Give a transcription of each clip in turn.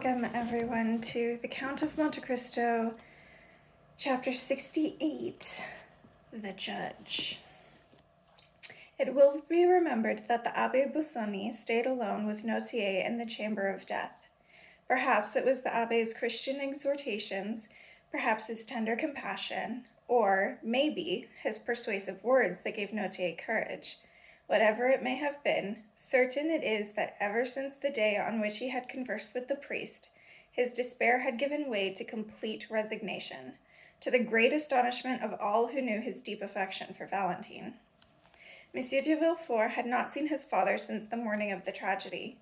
Welcome, everyone, to the Count of Monte Cristo, chapter 68, The Judge. It will be remembered that the Abbé Busoni stayed alone with Noirtier in the chamber of death. Perhaps it was the Abbé's Christian exhortations, perhaps his tender compassion, or, maybe, his persuasive words that gave Noirtier courage. Whatever it may have been, certain it is that ever since the day on which he had conversed with the priest, his despair had given way to complete resignation, to the great astonishment of all who knew his deep affection for Valentine. Monsieur de Villefort had not seen his father since the morning of the tragedy.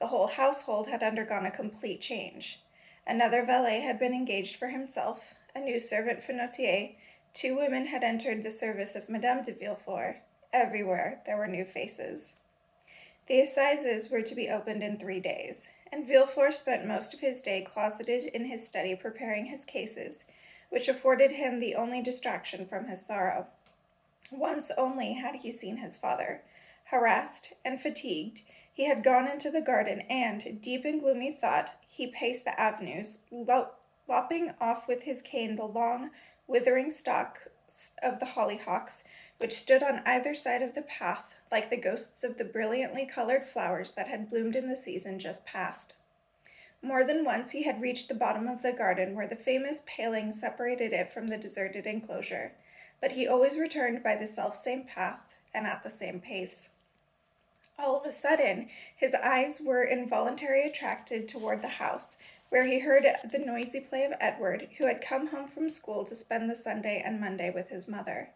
The whole household had undergone a complete change. Another valet had been engaged for himself, a new servant for Noirtier, 2 women had entered the service of Madame de Villefort. Everywhere there were new faces. The assizes were to be opened in 3 days, and Villefort spent most of his day closeted in his study preparing his cases, which afforded him the only distraction from his sorrow. Once only had he seen his father. Harassed and fatigued, he had gone into the garden and, deep in gloomy thought, he paced the avenues, lopping off with his cane the long, withering stalks of the hollyhocks, which stood on either side of the path like the ghosts of the brilliantly colored flowers that had bloomed in the season just past. More than once he had reached the bottom of the garden where the famous paling separated it from the deserted enclosure, but he always returned by the selfsame path and at the same pace. All of a sudden, his eyes were involuntarily attracted toward the house, where he heard the noisy play of Edward, who had come home from school to spend the Sunday and Monday with his mother.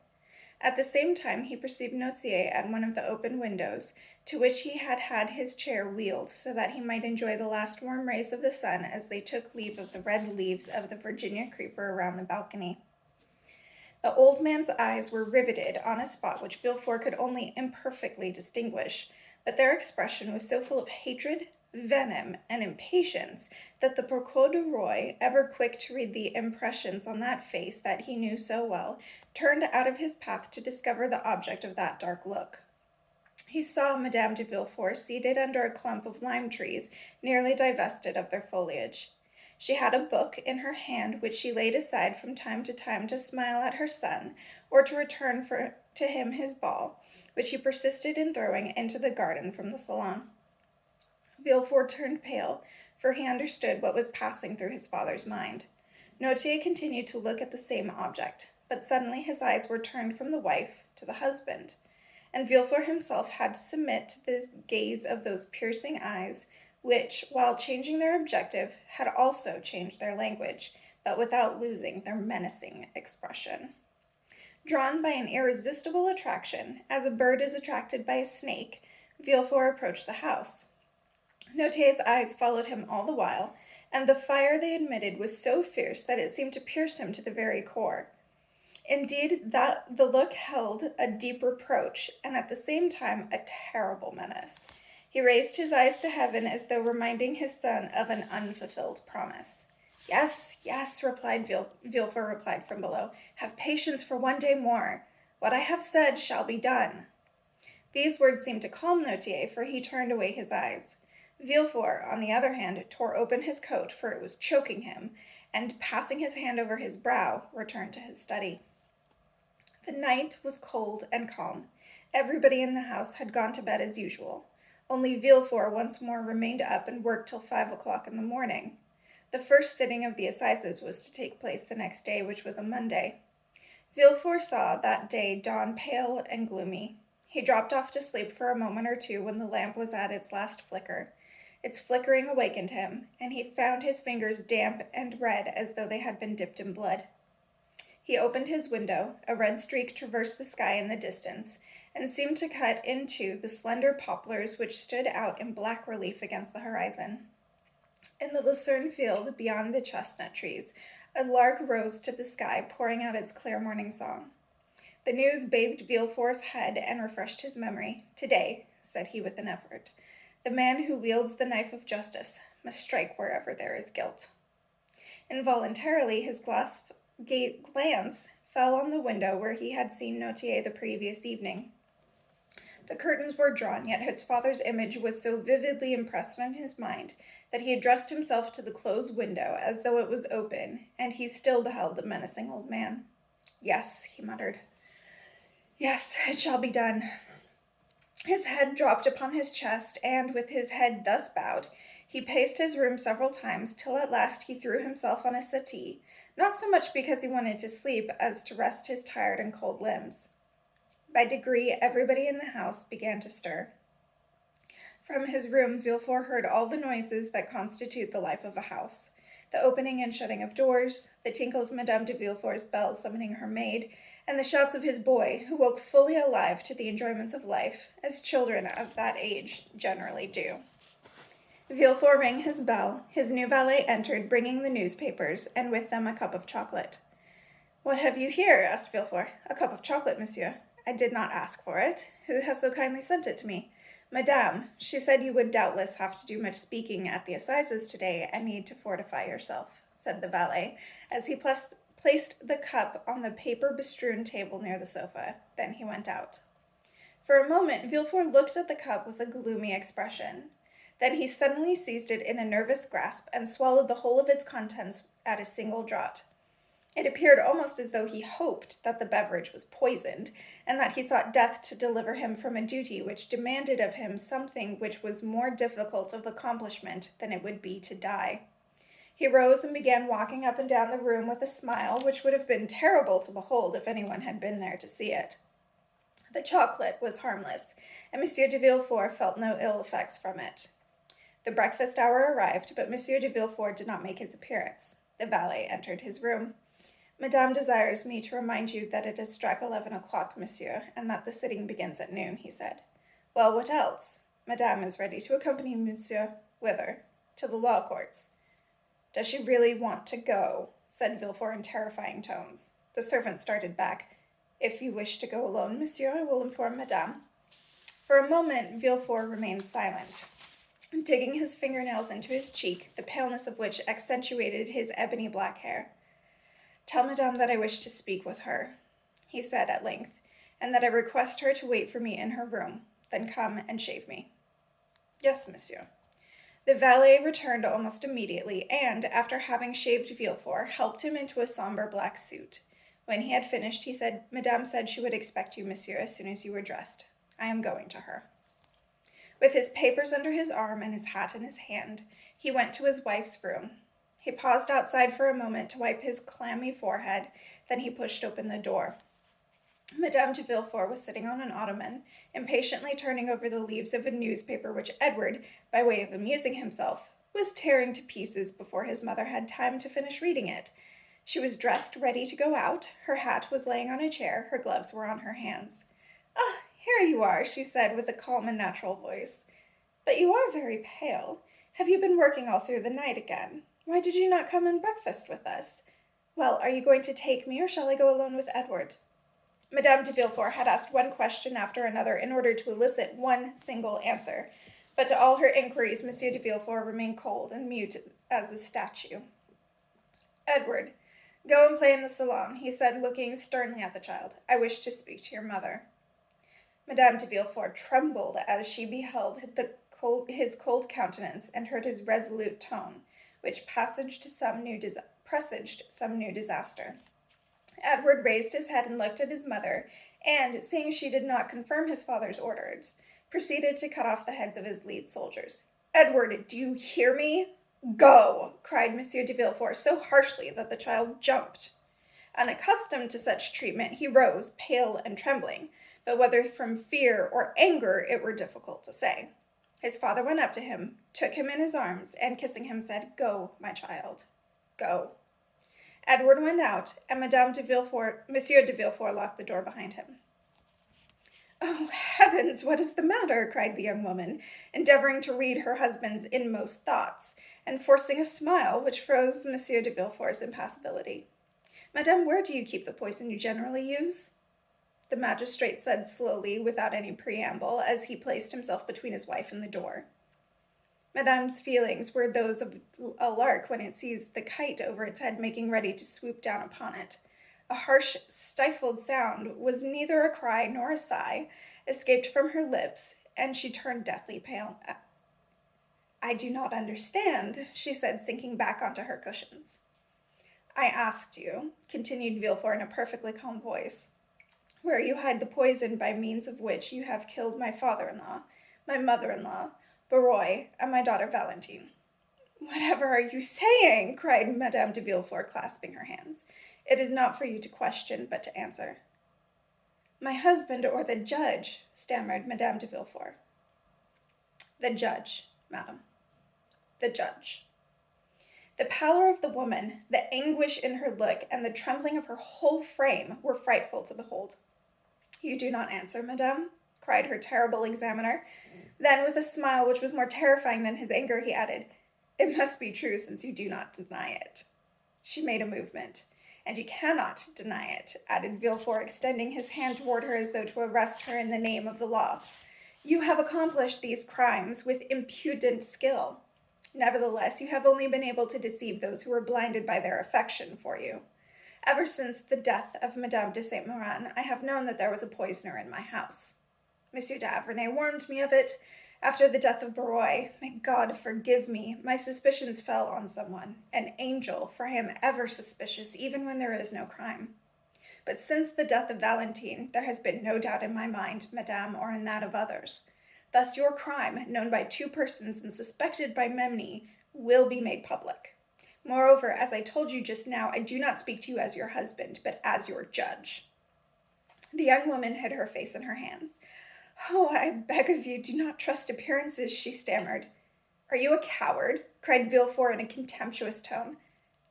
At the same time he perceived Noirtier at one of the open windows, to which he had had his chair wheeled so that he might enjoy the last warm rays of the sun as they took leave of the red leaves of the Virginia creeper around the balcony. The old man's eyes were riveted on a spot which Villefort could only imperfectly distinguish, but their expression was so full of hatred, venom, and impatience that the procureur, ever quick to read the impressions on that face that he knew so well, turned out of his path to discover the object of that dark look. He saw Madame de Villefort seated under a clump of lime trees, nearly divested of their foliage. She had a book in her hand which she laid aside from time to time to smile at her son, or to return to him his ball, which he persisted in throwing into the garden from the salon. Villefort turned pale, for he understood what was passing through his father's mind. Noirtier continued to look at the same object, but suddenly his eyes were turned from the wife to the husband, and Villefort himself had to submit to the gaze of those piercing eyes, which, while changing their objective, had also changed their language, but without losing their menacing expression. Drawn by an irresistible attraction, as a bird is attracted by a snake, Villefort approached the house. Noirtier's eyes followed him all the while, and the fire they emitted was so fierce that it seemed to pierce him to the very core. Indeed, that the look held a deep reproach, and at the same time a terrible menace. He raised his eyes to heaven as though reminding his son of an unfulfilled promise. Yes, yes, Villefort replied from below. Have patience for 1 day more. What I have said shall be done. These words seemed to calm Noirtier, for he turned away his eyes. Villefort, on the other hand, tore open his coat, for it was choking him, and, passing his hand over his brow, returned to his study. The night was cold and calm. Everybody in the house had gone to bed as usual. Only Villefort once more remained up and worked till 5 o'clock in the morning. The first sitting of the assizes was to take place the next day, which was a Monday. Villefort saw that day dawn pale and gloomy. He dropped off to sleep for a moment or two when the lamp was at its last flicker. Its flickering awakened him, and he found his fingers damp and red as though they had been dipped in blood. He opened his window. A red streak traversed the sky in the distance, and seemed to cut into the slender poplars which stood out in black relief against the horizon. In the lucerne field beyond the chestnut trees, a lark rose to the sky, pouring out its clear morning song. The news bathed Villefort's head and refreshed his memory. "Today," said he with an effort, "the man who wields the knife of justice must strike wherever there is guilt." Involuntarily his glance fell on the window where he had seen Noirtier the previous evening. The curtains were drawn, yet his father's image was so vividly impressed on his mind that he addressed himself to the closed window as though it was open, and he still beheld the menacing old man. "Yes," he muttered. "Yes, it shall be done." His head dropped upon his chest, and, with his head thus bowed, he paced his room several times, till at last he threw himself on a settee, not so much because he wanted to sleep as to rest his tired and cold limbs. By degree, everybody in the house began to stir. From his room, Villefort heard all the noises that constitute the life of a house: the opening and shutting of doors, the tinkle of Madame de Villefort's bell summoning her maid, and the shouts of his boy, who woke fully alive to the enjoyments of life, as children of that age generally do. Villefort rang his bell. His new valet entered, bringing the newspapers, and with them a cup of chocolate. "What have you here?" asked Villefort. "A cup of chocolate, monsieur. I did not ask for it. Who has so kindly sent it to me?" "Madame. She said you would doubtless have to do much speaking at the assizes today, and need to fortify yourself," said the valet, as he placed the cup on the paper-bestrewn table near the sofa. Then he went out. For a moment, Villefort looked at the cup with a gloomy expression. Then he suddenly seized it in a nervous grasp, and swallowed the whole of its contents at a single draught. It appeared almost as though he hoped that the beverage was poisoned, and that he sought death to deliver him from a duty which demanded of him something which was more difficult of accomplishment than it would be to die. He rose and began walking up and down the room with a smile which would have been terrible to behold if anyone had been there to see it. The chocolate was harmless, and M. de Villefort felt no ill effects from it. The breakfast hour arrived, but M. de Villefort did not make his appearance. The valet entered his room. "Madame desires me to remind you that it has struck 11 o'clock, monsieur, and that the sitting begins at noon," he said. "Well, what else?" "Madame is ready to accompany monsieur." "Whither?" "To the law courts." "Does she really want to go?" said Villefort in terrifying tones. The servant started back. "If you wish to go alone, monsieur, I will inform madame." For a moment Villefort remained silent, digging his fingernails into his cheek, the paleness of which accentuated his ebony black hair. "Tell madame that I wish to speak with her," he said at length, "and that I request her to wait for me in her room. Then come and shave me." "Yes, monsieur." The valet returned almost immediately, and, after having shaved Villefort, helped him into a somber black suit. When he had finished, he said, "Madame said she would expect you, monsieur, as soon as you were dressed. I am going to her." With his papers under his arm and his hat in his hand, he went to his wife's room. He paused outside for a moment to wipe his clammy forehead, then he pushed open the door. Madame de Villefort was sitting on an ottoman, impatiently turning over the leaves of a newspaper which Edward, by way of amusing himself, was tearing to pieces before his mother had time to finish reading it. She was dressed ready to go out, her hat was laying on a chair, her gloves were on her hands. "Ah, here you are," she said with a calm and natural voice. "But you are very pale. Have you been working all through the night again? Why did you not come and breakfast with us? Well, are you going to take me, or shall I go alone with Edward?" Madame de Villefort had asked one question after another in order to elicit one single answer, but to all her inquiries M. de Villefort remained cold and mute as a statue. "Edward, go and play in the salon," he said, looking sternly at the child. "I wish to speak to your mother." Madame de Villefort trembled as she beheld his cold countenance and heard his resolute tone, which presaged some new disaster. Edward raised his head and looked at his mother, and, seeing she did not confirm his father's orders, proceeded to cut off the heads of his lead soldiers. "Edward, do you hear me? Go!" cried M. de Villefort so harshly that the child jumped. Unaccustomed to such treatment, he rose, pale and trembling, but whether from fear or anger it were difficult to say. His father went up to him, took him in his arms, and kissing him said, "Go, my child, go." Edward went out, and M. de Villefort locked the door behind him. "Oh, heavens, what is the matter?" cried the young woman, endeavoring to read her husband's inmost thoughts, and forcing a smile which froze M. de Villefort's impassibility. "Madame, where do you keep the poison you generally use?" The magistrate said slowly, without any preamble, as he placed himself between his wife and the door. Madame's feelings were those of a lark when it sees the kite over its head making ready to swoop down upon it. A harsh, stifled sound was neither a cry nor a sigh, escaped from her lips, and she turned deathly pale. "I do not understand," she said, sinking back onto her cushions. "I asked you," continued Villefort in a perfectly calm voice, "where you hide the poison by means of which you have killed my father-in-law, my mother-in-law, Barrois, and my daughter Valentine." "Whatever are you saying?" cried Madame de Villefort, clasping her hands. "It is not for you to question, but to answer." "My husband or the judge," stammered Madame de Villefort. "The judge, madame. The judge." The pallor of the woman, the anguish in her look, and the trembling of her whole frame were frightful to behold. "You do not answer, madame?" cried her terrible examiner. Then, with a smile which was more terrifying than his anger, he added, "It must be true, since you do not deny it." She made a movement. "And you cannot deny it," added Villefort, extending his hand toward her as though to arrest her in the name of the law. "You have accomplished these crimes with impudent skill. Nevertheless, you have only been able to deceive those who were blinded by their affection for you. Ever since the death of Madame de Saint Méran, I have known that there was a poisoner in my house. Monsieur d'Avrigny warned me of it. After the death of Barrois, may God forgive me, my suspicions fell on someone, an angel, for I am ever suspicious, even when there is no crime. But since the death of Valentine, there has been no doubt in my mind, madame, or in that of others. Thus your crime, known by 2 persons and suspected by many, will be made public. Moreover, as I told you just now, I do not speak to you as your husband, but as your judge." The young woman hid her face in her hands. "Oh, I beg of you, do not trust appearances," she stammered. "Are you a coward?" cried Villefort in a contemptuous tone.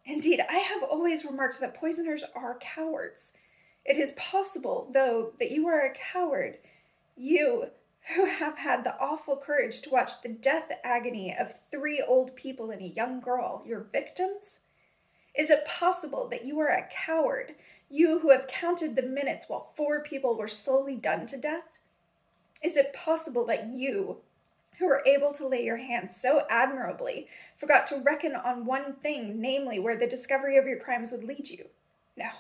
"Indeed, I have always remarked that poisoners are cowards. It is possible, though, that you are a coward. You, who have had the awful courage to watch the death agony of 3 old people and a young girl, your victims? Is it possible that you are a coward, you who have counted the minutes while 4 people were slowly done to death? Is it possible that you, who were able to lay your hands so admirably, forgot to reckon on one thing, namely, where the discovery of your crimes would lead you? No,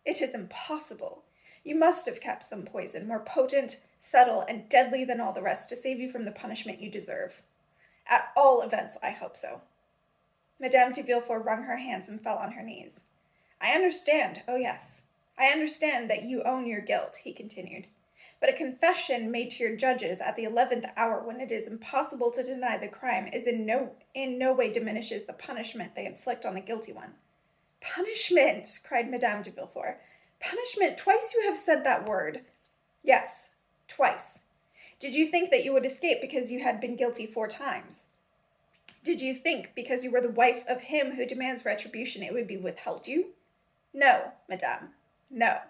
it is impossible. You must have kept some poison, more potent, subtle, and deadly than all the rest, to save you from the punishment you deserve. At all events, I hope so." Madame de Villefort wrung her hands and fell on her knees. "I understand, oh yes, I understand that you own your guilt," he continued. "But a confession made to your judges at the 11th hour, when it is impossible to deny the crime, is in no way diminishes the punishment they inflict on the guilty one." "Punishment!" cried Madame de Villefort. "Punishment! Twice you have said that word." "Yes, twice. Did you think that you would escape because you had been guilty 4 times? Did you think, because you were the wife of him who demands retribution, it would be withheld you? No, madame, no.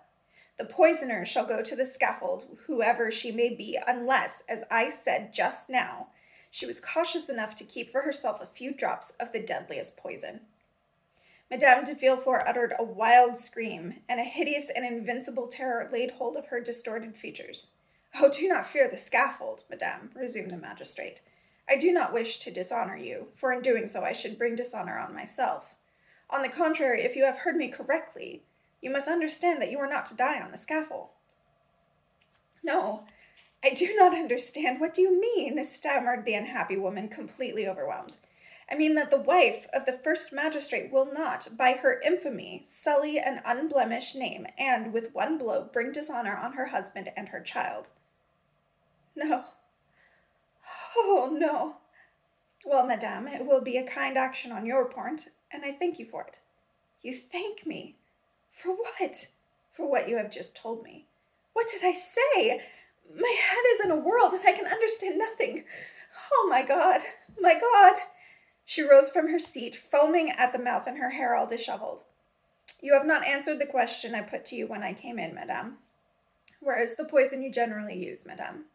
The poisoner shall go to the scaffold, whoever she may be, unless, as I said just now, she was cautious enough to keep for herself a few drops of the deadliest poison." Madame de Villefort uttered a wild scream, and a hideous and invincible terror laid hold of her distorted features. "Oh, do not fear the scaffold, madame," resumed the magistrate. "I do not wish to dishonor you, for in doing so I should bring dishonor on myself. On the contrary, if you have heard me correctly, you must understand that you are not to die on the scaffold." "No, I do not understand. What do you mean?" stammered the unhappy woman, completely overwhelmed. "I mean that the wife of the first magistrate will not, by her infamy, sully an unblemished name, and, with one blow, bring dishonor on her husband and her child." "No. Oh, no." "Well, madame, it will be a kind action on your part, and I thank you for it." "You thank me? For what?" "For what you have just told me." "What did I say? My head is in a whirl, and I can understand nothing. Oh, my God, my God!" She rose from her seat, foaming at the mouth and her hair all disheveled. "You have not answered the question I put to you when I came in, madame. Where is the poison you generally use, madame?"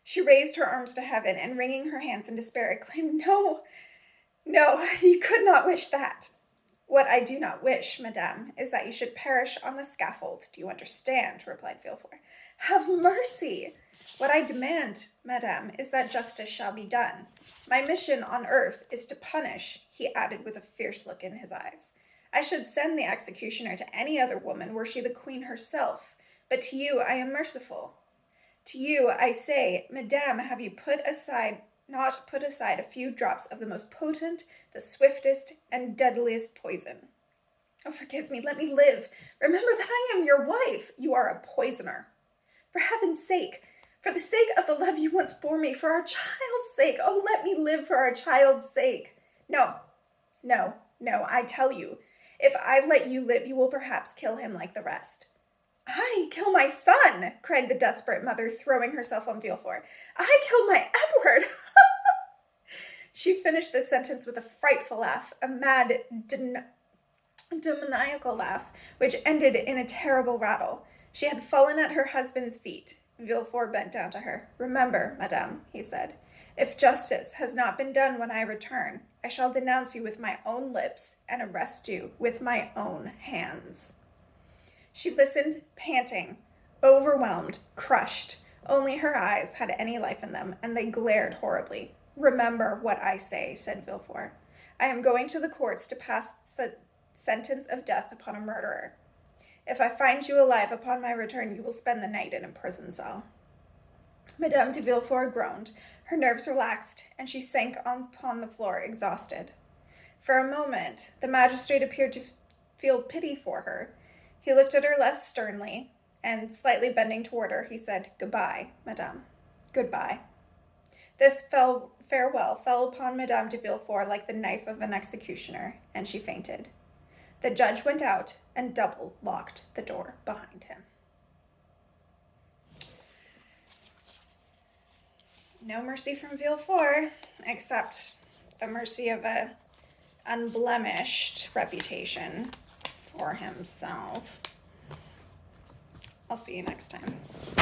She raised her arms to heaven, and wringing her hands in despair, exclaimed, "No, no, you could not wish that." "What I do not wish, madame, is that you should perish on the scaffold. Do you understand?" replied Villefort. "Have mercy!" "What I demand, madame, is that justice shall be done. My mission on earth is to punish," he added with a fierce look in his eyes. "I should send the executioner to any other woman, were she the queen herself, but to you I am merciful. To you I say, Madame, have you not put aside a few drops of the most potent, the swiftest, and deadliest poison? Oh, forgive me, let me live. Remember that I am your wife. You are a poisoner. For heaven's sake, for the sake of the love you once bore me, for our child's sake, oh, let me live for our child's sake. No, I tell you, if I let you live, you will perhaps kill him like the rest. I kill my son, cried the desperate mother, throwing herself on Villefort. I killed my Edward. She finished this sentence with a frightful laugh, a mad, demoniacal laugh, which ended in a terrible rattle. She had fallen at her husband's feet. Villefort bent down to her. Remember, madame, he said, if justice has not been done when I return, I shall denounce you with my own lips and arrest you with my own hands. She listened, panting, overwhelmed, crushed. Only her eyes had any life in them, and they glared horribly. Remember what I say, said Villefort. I am going to the courts to pass the sentence of death upon a murderer. If I find you alive upon my return, you will spend the night in a prison cell. Madame de Villefort groaned. Her nerves relaxed, and she sank upon the floor, exhausted. For a moment, the magistrate appeared to feel pity for her. He looked at her less sternly, and slightly bending toward her, he said, Goodbye, madame. Goodbye. This farewell fell upon Madame de Villefort like the knife of an executioner, and she fainted. The judge went out and double-locked the door behind him. No mercy from Villefort, except the mercy of an unblemished reputation for himself. I'll see you next time.